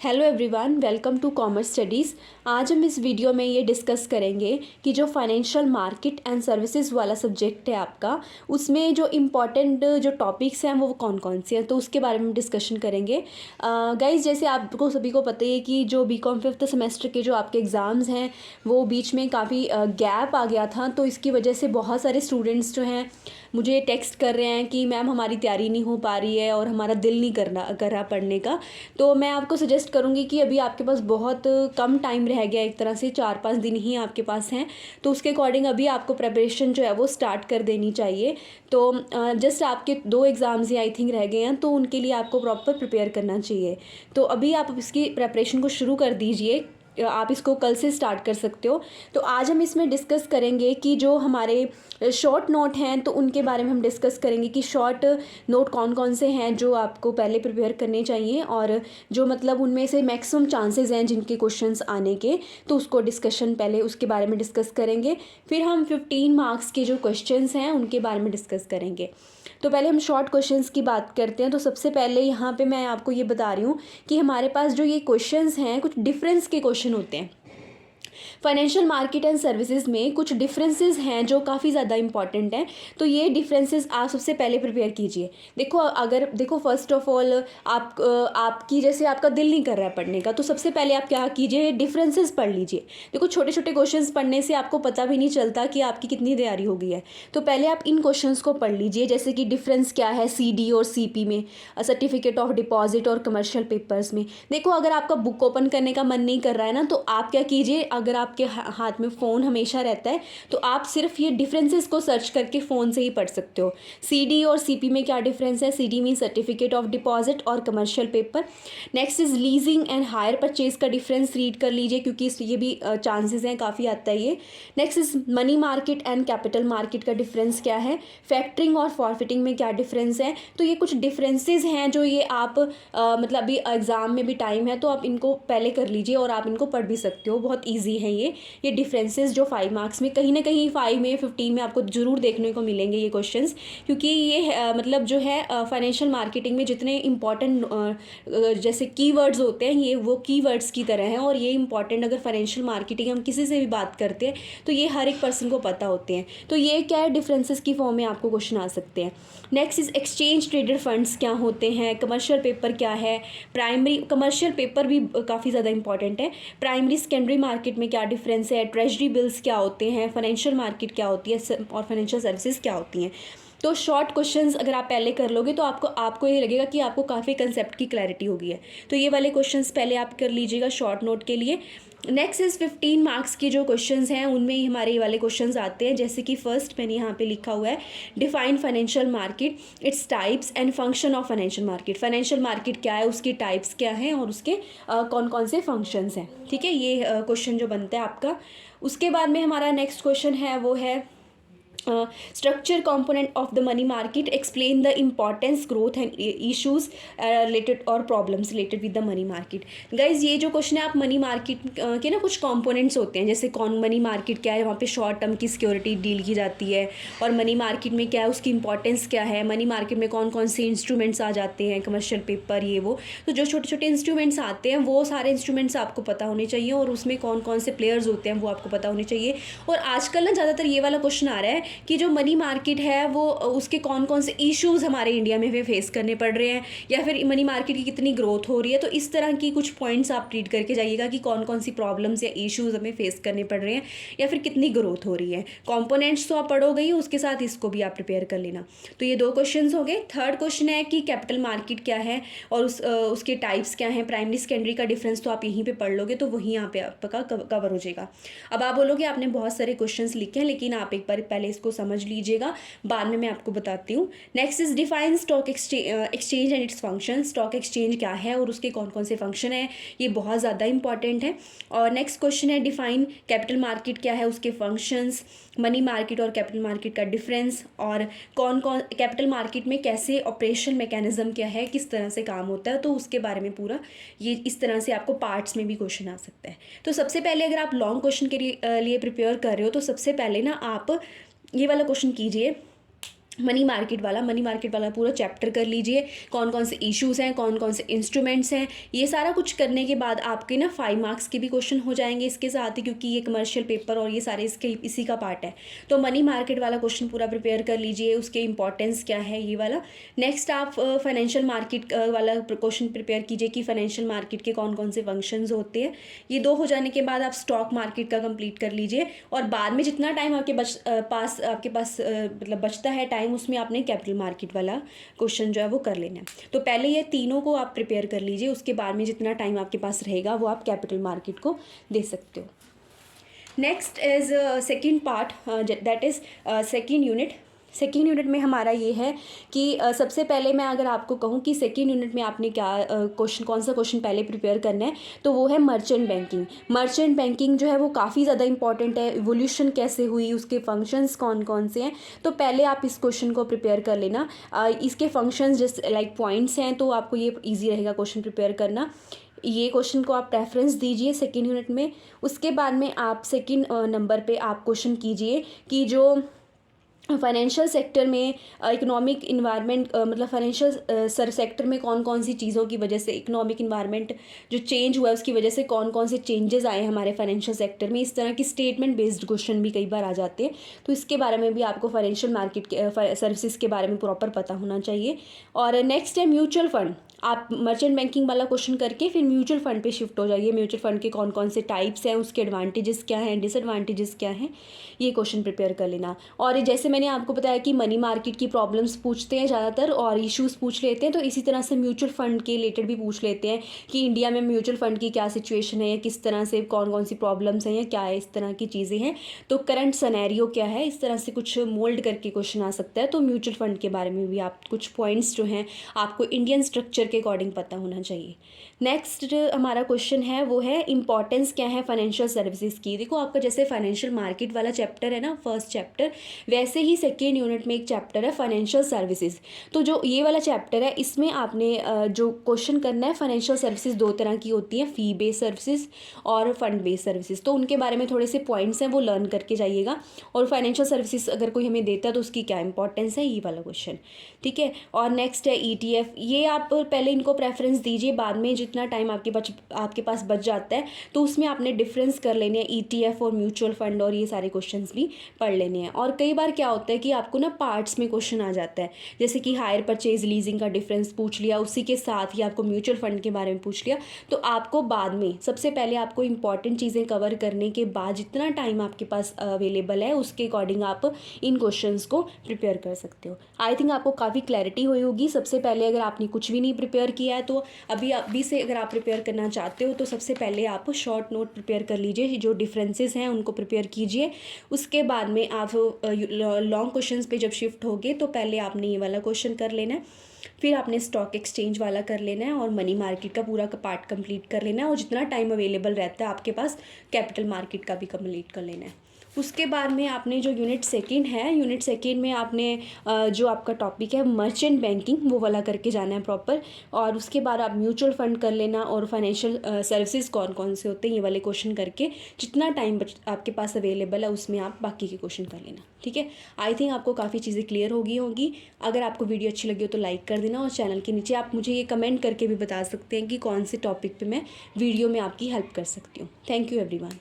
Hello everyone, welcome to commerce studies. आज हम इस वीडियो में ये डिस्कस करेंगे कि जो फाइनेंशियल मार्केट एंड सर्विसेज वाला सब्जेक्ट है आपका, उसमें जो इम्पॉर्टेंट जो टॉपिक्स हैं वो कौन कौन से हैं, तो उसके बारे में डिस्कशन करेंगे। गाइस, जैसे आपको सभी को पता ही है कि जो बीकॉम फिफ्थ सेमेस्टर के जो आपके एग्ज़ाम्स हैं वो बीच में काफ़ी गैप आ गया था, तो इसकी वजह से बहुत सारे स्टूडेंट्स जो हैं मुझे टेक्स्ट कर रहे हैं कि मैम हमारी तैयारी नहीं हो पा रही है और हमारा दिल नहीं कर रहा पढ़ने का। तो मैं आपको सजेस्ट करूँगी कि अभी आपके पास बहुत कम टाइम रह गया, एक तरह से 4-5 दिन ही आपके पास हैं, तो उसके अकॉर्डिंग अभी आपको प्रिपरेशन जो है वो स्टार्ट कर देनी चाहिए। तो जस्ट आपके 2 एग्ज़ाम्स ही आई थिंक रह गए हैं, तो उनके लिए आपको प्रॉपर प्रिपेयर करना चाहिए। तो अभी आप इसकी प्रिपरेशन को शुरू कर दीजिए, आप इसको कल से स्टार्ट कर सकते हो। तो आज हम इसमें डिस्कस करेंगे कि जो हमारे शॉर्ट नोट हैं तो उनके बारे में हम डिस्कस करेंगे कि शॉर्ट नोट कौन कौन से हैं जो आपको पहले प्रिपेयर करने चाहिए, और जो मतलब उनमें से मैक्सिमम चांसेस हैं जिनके क्वेश्चंस आने के, तो उसको डिस्कशन पहले उसके बारे में डिस्कस करेंगे। फिर हम 15 मार्क्स के जो क्वेश्चंस हैं उनके बारे में डिस्कस करेंगे। तो पहले हम शॉर्ट क्वेश्चंस की बात करते हैं। तो सबसे पहले यहाँ पे मैं आपको ये बता रही हूँ कि हमारे पास जो ये क्वेश्चंस हैं कुछ डिफरेंस के क्वेश्चन होते हैं। फाइनेंशियल मार्केट एंड सर्विसेज में कुछ डिफरेंसेस हैं जो काफ़ी ज़्यादा इंपॉर्टेंट हैं, तो ये डिफरेंसेस आप सबसे पहले प्रिपेयर कीजिए। देखो फर्स्ट ऑफ ऑल आपकी जैसे आपका दिल नहीं कर रहा है पढ़ने का, तो सबसे पहले आप क्या कीजिए, डिफरेंसेस पढ़ लीजिए। देखो छोटे छोटे क्वेश्चंस पढ़ने से आपको पता भी नहीं चलता कि आपकी कितनी तैयारी हो गई है। तो पहले आप इन क्वेश्चंस को पढ़ लीजिए, जैसे कि डिफरेंस क्या है CD और CP में, सर्टिफिकेट ऑफ डिपॉजिट और कमर्शियल पेपर्स में। देखो अगर आपका बुक ओपन करने का मन नहीं कर रहा है ना, तो आप क्या कीजिए, अगर आपके हाथ में फ़ोन हमेशा रहता है तो आप सिर्फ ये डिफरेंसेस को सर्च करके फ़ोन से ही पढ़ सकते हो। CD और CP में क्या डिफरेंस है? CD mean certificate of deposit और commercial paper. Next is leasing and hire purchase का डिफरेंस रीड कर लीजिए, क्योंकि ये भी चांसेस हैं, काफ़ी आता है ये। Next is money market and capital market का डिफरेंस क्या है? फैक्टरिंग और फॉरफिटिंग में क्या डिफरेंस है? तो ये कुछ डिफरेंसेस हैं जो ये आप मतलब अभी एग्ज़ाम में भी टाइम है तो आप इनको पहले कर लीजिए और आप इनको पढ़ भी सकते हो, बहुत ईजी है ये डिफरेंसेस जो 5 मार्क्स में कहीं ना कहीं 5 में 15 में आपको ज़रूर देखने को मिलेंगे ये क्वेश्चंस, क्योंकि ये मतलब जो है फाइनेंशियल मार्केटिंग में जितने इंपॉर्टेंट जैसे कीवर्ड्स होते हैं ये वो कीवर्ड्स की तरह हैं, और ये इंपॉर्टेंट अगर फाइनेंशियल मार्केटिंग हम किसी से भी बात करते हैं तो ये हर एक पर्सन को पता होते हैं। तो ये क्या है, डिफरेंसेस की फॉर्म में आपको क्वेश्चन आ सकते हैं। Next is exchange traded funds क्या होते हैं, कमर्शियल पेपर क्या है, प्राइमरी कमर्शियल पेपर भी काफ़ी ज़्यादा इंपॉर्टेंट है। प्राइमरी सेकेंडरी मार्केट में क्या डिफरेंस है, ट्रेजरी बिल्स क्या होते हैं, फाइनेंशियल मार्केट क्या होती है और फाइनेंशियल सर्विसेज क्या होती हैं। तो शॉर्ट क्वेश्चंस अगर आप पहले कर लोगे तो आपको ये लगेगा कि आपको काफ़ी कंसेप्ट की क्लैरिटी हो गई है। तो ये वाले क्वेश्चंस पहले आप कर लीजिएगा शॉर्ट नोट के लिए। नेक्स्ट इज़ 15 मार्क्स के जो क्वेश्चंस हैं उनमें ही हमारे ये वाले क्वेश्चंस आते हैं, जैसे कि फर्स्ट मैंने यहाँ पे लिखा हुआ है, define financial market, its types and function of financial market. Financial market क्या है, उसकी टाइप्स क्या हैं और उसके कौन कौन से फंक्शंस हैं। ठीक है, ये क्वेश्चन जो बनता है आपका। उसके बाद में हमारा नेक्स्ट क्वेश्चन है वो है structure component of the money market, explain the importance growth and issues related और problems related with the money market. Guys ये जो क्वेश्चन है, आप मनी मार्केट के ना कुछ कंपोनेंट्स होते हैं, जैसे कौन मनी मार्केट क्या है, वहाँ पे शॉर्ट टर्म की सिक्योरिटी डील की जाती है, और मनी मार्केट में क्या है, उसकी इंपॉर्टेंस क्या है, मनी मार्केट में कौन कौन से इंस्ट्रूमेंट्स आ जाते हैं, कमर्शियल पेपर ये वो। तो जो छोटे छोटे इंस्ट्रूमेंट्स आते हैं वो सारे इंस्ट्रूमेंट्स आपको पता होने चाहिए, और उसमें कौन कौन से प्लेयर्स होते हैं वो आपको पता होने चाहिए। और आजकल ना ज़्यादातर ये वाला क्वेश्चन आ रहा है कि जो मनी मार्केट है वो उसके कौन कौन से इश्यूज हमारे इंडिया में फेस करने पड़ रहे हैं, या फिर मनी मार्केट की कितनी ग्रोथ हो रही है। तो इस तरह की कुछ पॉइंट्स आप रीड करके जाइएगा कि कौन कौन सी प्रॉब्लम्स या इश्यूज हमें फेस करने पड़ रहे हैं, या फिर कितनी ग्रोथ हो रही है। कंपोनेंट्स तो आप पढ़ोगे ही, उसके साथ इसको भी आप प्रिपेयर कर लेना। तो ये 2 क्वेश्चन हो गए। थर्ड क्वेश्चन है कि कैपिटल मार्केट क्या है और उसके टाइप्स क्या हैं, प्राइमरी सेकेंडरी का डिफरेंस तो आप यहीं पर पढ़ लोगे, तो वहीं यहाँ पे आपका कवर हो जाएगा। अब आप बोलोगे आपने बहुत सारे क्वेश्चंस लिखे हैं, लेकिन आप एक बार पहले इसको समझ लीजिएगा, बाद में मैं आपको बताती हूँ। Next is define stock exchange and its function. Stock exchange क्या है और उसके कौन कौन से फंक्शन है, ये बहुत ज़्यादा इंपॉर्टेंट है। और नेक्स्ट क्वेश्चन है डिफाइन कैपिटल मार्केट क्या है, उसके फंक्शंस, मनी मार्केट और कैपिटल मार्केट का डिफरेंस, और कौन कौन कैपिटल मार्केट में कैसे ऑपरेशन मैकेनिज्म क्या है, किस तरह से काम होता है, तो उसके बारे में पूरा ये इस तरह से आपको पार्ट्स में भी क्वेश्चन आ सकता है। तो सबसे पहले अगर आप लॉन्ग क्वेश्चन के लिए प्रिपेयर कर रहे हो तो सबसे पहले ना आप ये वाला क्वेश्चन कीजिए मनी मार्केट वाला पूरा चैप्टर कर लीजिए, कौन कौन से इश्यूज़ हैं, कौन कौन से इंस्ट्रूमेंट्स हैं। ये सारा कुछ करने के बाद आपके ना 5 मार्क्स के भी क्वेश्चन हो जाएंगे इसके साथ ही, क्योंकि ये कमर्शियल पेपर और ये सारे इसी का पार्ट है। तो मनी मार्केट वाला क्वेश्चन पूरा प्रिपेयर कर लीजिए, उसके इंपॉर्टेंस क्या है ये वाला। नेक्स्ट आप फाइनेंशियल मार्केट वाला क्वेश्चन प्रिपेयर कीजिए कि फाइनेंशियल मार्केट के कौन कौन से फंक्शंस होते हैं। ये 2 हो जाने के बाद आप स्टॉक मार्केट का कंप्लीट कर लीजिए, और बाद में जितना टाइम आपके पास मतलब बचता है टाइम, उसमें आपने कैपिटल मार्केट वाला क्वेश्चन जो है वो कर लेना है। तो पहले ये तीनों को आप प्रिपेयर कर लीजिए, उसके बाद में जितना टाइम आपके पास रहेगा वो आप कैपिटल मार्केट को दे सकते हो। Next is second part, that is second unit में हमारा ये है कि सबसे पहले मैं अगर आपको कहूँ कि सेकेंड यूनिट में आपने क्या कौन सा क्वेश्चन पहले प्रिपेयर करना है, तो वो है मर्चेंट बैंकिंग जो है वो काफ़ी ज़्यादा इंपॉर्टेंट है। इवोल्यूशन कैसे हुई, उसके फंक्शंस कौन कौन से हैं, तो पहले आप इस क्वेश्चन को प्रिपेयर कर लेना। इसके फंक्शंस जैसे लाइक पॉइंट्स हैं, तो आपको ये ईजी रहेगा क्वेश्चन प्रिपेयर करना। ये क्वेश्चन को आप रेफरेंस दीजिए सेकेंड यूनिट में। उसके बाद में आप सेकेंड नंबर पे आप क्वेश्चन कीजिए कि जो फाइनेंशियल सेक्टर में इकोनॉमिक इन्वायरमेंट मतलब फाइनेंशियल सेक्टर में कौन कौन सी चीज़ों की वजह से इकोनॉमिक इन्वायरमेंट जो चेंज हुआ है उसकी वजह से कौन कौन से चेंजेस आए हमारे फाइनेंशियल सेक्टर में। इस तरह की स्टेटमेंट बेस्ड क्वेश्चन भी कई बार आ जाते हैं, तो इसके बारे में भी आपको फाइनेंशियल मार्केट के सर्विसेज के बारे में प्रॉपर पता होना चाहिए। और नेक्स्ट है म्यूचुअल फंड। आप मर्चेंट बैंकिंग वाला क्वेश्चन करके फिर म्यूचुअल फंड पे शिफ्ट हो जाइए। म्यूचुअल फंड के कौन कौन से टाइप्स हैं, उसके एडवांटेजेस क्या हैं, डिसएडवांटेजेस क्या हैं, ये क्वेश्चन प्रिपेयर कर लेना। और जैसे मैंने आपको बताया कि मनी मार्केट की प्रॉब्लम्स पूछते हैं ज़्यादातर और इश्यूज़ पूछ लेते हैं, तो इसी तरह से म्यूचुअल फंड के रिलेटेड भी पूछ लेते हैं कि इंडिया में म्यूचुअल फंड की क्या सिचुएशन है, या किस तरह से कौन कौन सी प्रॉब्लम्स हैं, या क्या है, इस तरह की चीज़ें हैं। तो करंट सनेरियो क्या है, इस तरह से कुछ मोल्ड करके क्वेश्चन आ सकता है। तो म्यूचुअल फंड के बारे में भी आप कुछ पॉइंट्स जो हैं आपको इंडियन स्ट्रक्चर के अकॉर्डिंग पता होना चाहिए। नेक्स्ट हमारा क्वेश्चन है वो है इंपॉर्टेंस क्या है फाइनेंशियल सर्विसेज की। देखो आपका जैसे फाइनेंशियल मार्केट वाला चैप्टर है ना फर्स्ट चैप्टर, वैसे ही सेकेंड यूनिट में एक चैप्टर है फाइनेंशियल सर्विसेज। तो जो ये वाला चैप्टर है इसमें आपने जो क्वेश्चन करना है, फाइनेंशियल सर्विसेज 2 तरह की होती हैं, फी बेस्ड सर्विसेज और फंड बेस्ड सर्विसेज। तो उनके बारे में थोड़े से पॉइंट्स हैं वो लर्न करके जाइएगा, और फाइनेंशियल सर्विसेज अगर कोई हमें देता है तो उसकी क्या इंपॉर्टेंस है, ये वाला क्वेश्चन, ठीक है। और नेक्स्ट है ETF। ये आप पहले इनको प्रेफरेंस दीजिए, बाद में जितना टाइम आपके पास बच जाता है तो उसमें आपने डिफरेंस कर लेने हैं ETF और म्यूचुअल फंड, और ये सारे क्वेश्चंस भी पढ़ लेने हैं। और कई बार क्या होता है कि आपको ना पार्ट्स में क्वेश्चन आ जाता है, जैसे कि हायर परचेज लीजिंग का डिफरेंस पूछ लिया, उसी के साथ ही आपको म्यूचुअल फंड के बारे में पूछ लिया। तो आपको बाद में सबसे पहले आपको इंपॉर्टेंट चीज़ें कवर करने के बाद जितना टाइम आपके पास अवेलेबल है उसके अकॉर्डिंग आप इन क्वेश्चंस को प्रिपेयर कर सकते हो। आई थिंक आपको काफ़ी क्लैरिटी हुई होगी। सबसे पहले अगर आपने कुछ भी नहीं प्रिपेयर किया है तो अभी से अगर आप प्रिपेयर करना चाहते हो तो सबसे पहले आप शॉर्ट नोट प्रिपेयर कर लीजिए, जो डिफरेंसेस हैं उनको प्रिपेयर कीजिए। उसके बाद में आप लॉन्ग क्वेश्चंस पे जब शिफ्ट होगे तो पहले आपने ये वाला क्वेश्चन कर लेना है, फिर आपने स्टॉक एक्सचेंज वाला कर लेना है, और मनी मार्केट का पूरा पार्ट कंप्लीट कर लेना है, और जितना टाइम अवेलेबल रहता है आपके पास कैपिटल मार्केट का भी कंप्लीट कर लेना है। उसके बाद में आपने जो यूनिट सेकेंड में आपने जो आपका टॉपिक है मर्चेंट बैंकिंग वो वाला करके जाना है प्रॉपर, और उसके बाद आप म्यूचुअल फंड कर लेना, और फाइनेंशियल सर्विसेज कौन कौन से होते हैं ये वाले क्वेश्चन करके जितना टाइम आपके पास अवेलेबल है उसमें आप बाकी के क्वेश्चन कर लेना, ठीक है। आई थिंक आपको काफ़ी चीज़ें क्लियर होगी। अगर आपको वीडियो अच्छी लगी हो तो लाइक कर देना, और चैनल के नीचे आप मुझे ये कमेंट करके भी बता सकते हैं कि कौन से टॉपिक पर मैं वीडियो में आपकी हेल्प कर सकती हूँ। Thank you everyone.